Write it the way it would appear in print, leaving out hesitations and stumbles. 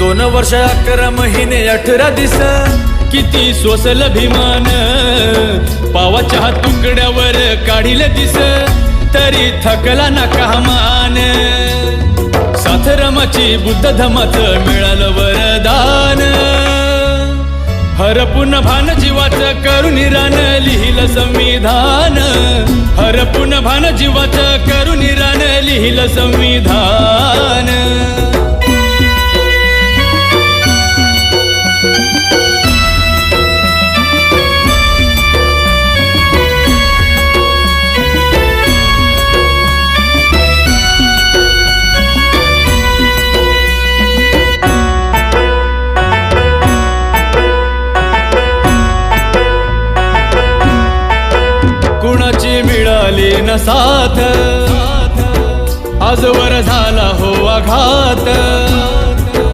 2 वर्ष 11 महिने 18 दिस किती सोसल अभिमान पावाच्या तुकड्यावर काढील दिस तरी थकला ना कामान साथरमाची बुद्ध धमाच मिळालं वरदान हरपून भान जीवाचं करून रान लिहिलं संविधान हरपून भान जीवाचं करून रान लिहिलं संविधान कुणाची मिळाली न साथ आजवर झाला हो आघात